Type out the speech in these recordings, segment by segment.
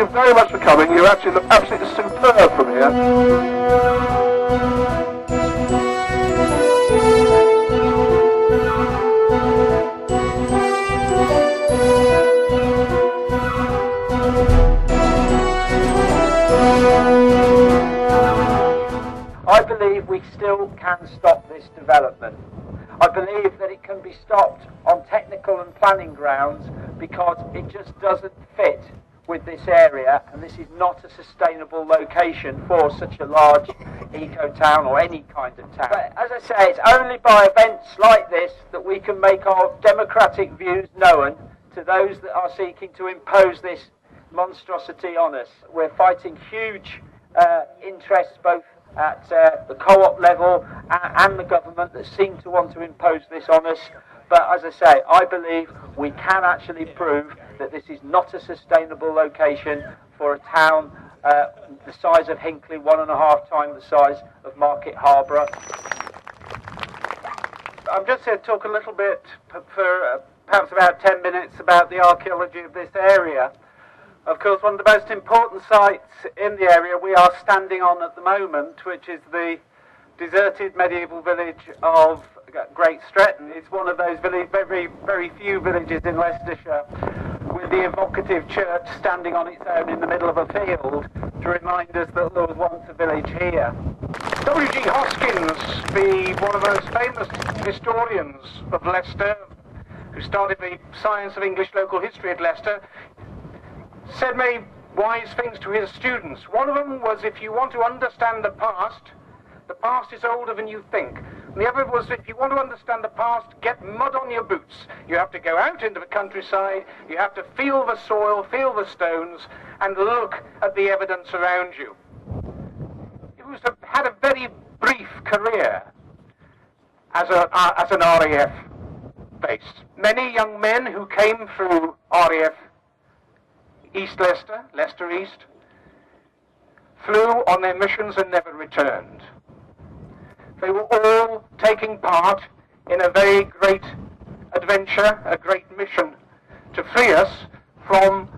you very much for coming. You actually look absolutely superb from here. I believe we still can stop this development. I believe that it can be stopped on technical and planning grounds because it just doesn't fit with this area, and this is not a sustainable location for such a large eco-town or any kind of town. But as I say, it's only by events like this that we can make our democratic views known to those that are seeking to impose this monstrosity on us. We're fighting huge interests both at the co-op level and the government that seem to want to impose this on us. But as I say, I believe we can actually prove that this is not a sustainable location for a town the size of Hinckley, 1.5 times the size of Market Harborough. I'm just here to talk a little bit for perhaps about 10 minutes about the archaeology of this area. Of course, one of the most important sites in the area we are standing on at the moment, which is the deserted medieval village of Great Stretton. It's one of those very few villages in Leicestershire with the evocative church standing on its own in the middle of a field to remind us that there was once a village here. W.G. Hoskins, one of the most famous historians of Leicester, who started the science of English local history at Leicester, said many wise things to his students. One of them was, if you want to understand the past is older than you think. And the other was, if you want to understand the past, get mud on your boots. You have to go out into the countryside, you have to feel the soil, feel the stones, and look at the evidence around you. He had a very brief career as an RAF base. Many young men who came through RAF East Leicester, Leicester East, flew on their missions and never returned. They were all taking part in a very great adventure, a great mission to free us from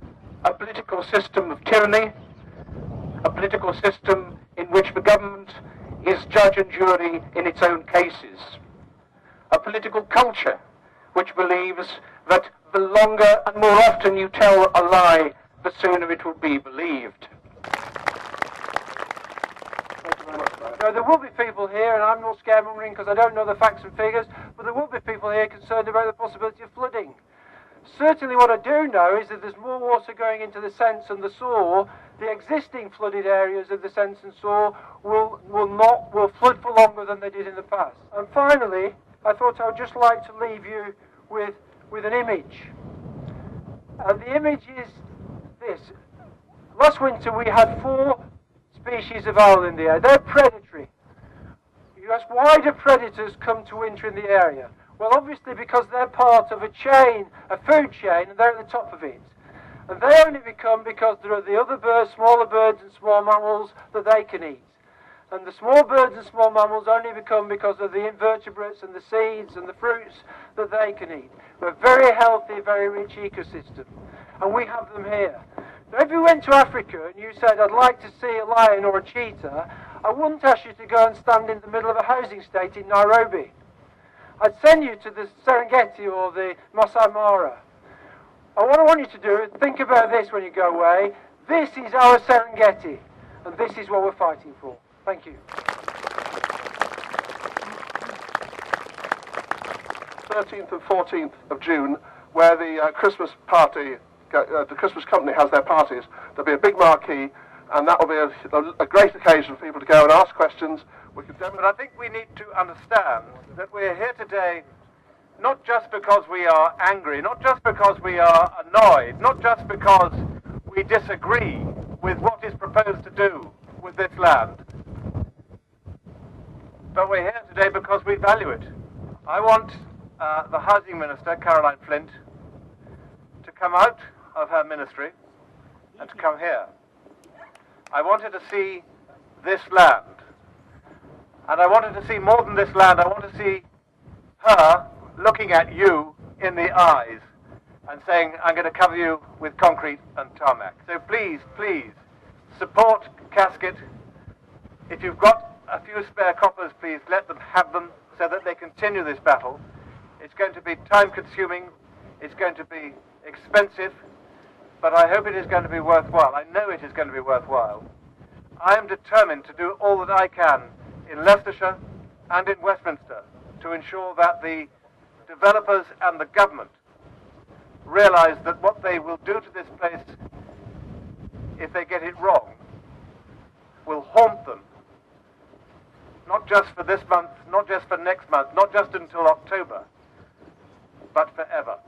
a political system of tyranny, a political system in which the government is judge and jury in its own cases, a political culture which believes that the longer and more often you tell a lie, the sooner it will be believed. Now, there will be people here, and I'm not scaremongering because I don't know the facts and figures, but there will be people here concerned about the possibility of flooding. Certainly what I do know is that there's more water going into the Sence and the Soar. The existing flooded areas of the Sence and Soar will flood for longer than they did in the past. And finally, I thought I would just like to leave you with an image. And the image is this. Last winter we had 4 species of owl in the air. They're predatory. You ask, why do predators come to winter in the area? Well, obviously because they're part of a chain, a food chain, and they're at the top of it. And they only become because there are the other birds, smaller birds and small mammals that they can eat. And the small birds and small mammals only become because of the invertebrates and the seeds and the fruits that they can eat. We're a very healthy, very rich ecosystem. And we have them here. Now, if you went to Africa and you said, I'd like to see a lion or a cheetah, I wouldn't ask you to go and stand in the middle of a housing estate in Nairobi. I'd send you to the Serengeti or the Masai Mara. And what I want you to do is think about this when you go away. This is our Serengeti, and this is what we're fighting for. Thank you. 13th and 14th of June, where the Christmas party, the Christmas company has their parties. There'll be a big marquee, and that will be a great occasion for people to go and ask questions. But I think we need to understand that we're here today not just because we are angry, not just because we are annoyed, not just because we disagree with what is proposed to do with this land, but we're here today because we value it. I want the Housing Minister, Caroline Flint, to come out of her ministry and to come here. I want her to see this land. And I want her to see more than this land. I want to see her looking at you in the eyes and saying, I'm going to cover you with concrete and tarmac. So please, please, support CASCET. If you've got a few spare coppers, please let them have them so that they continue this battle. It's going to be time-consuming, it's going to be expensive, but I hope it is going to be worthwhile. I know it is going to be worthwhile. I am determined to do all that I can in Leicestershire and in Westminster to ensure that the developers and the government realise that what they will do to this place, if they get it wrong, will haunt them. Not just for this month, not just for next month, not just until October, but forever.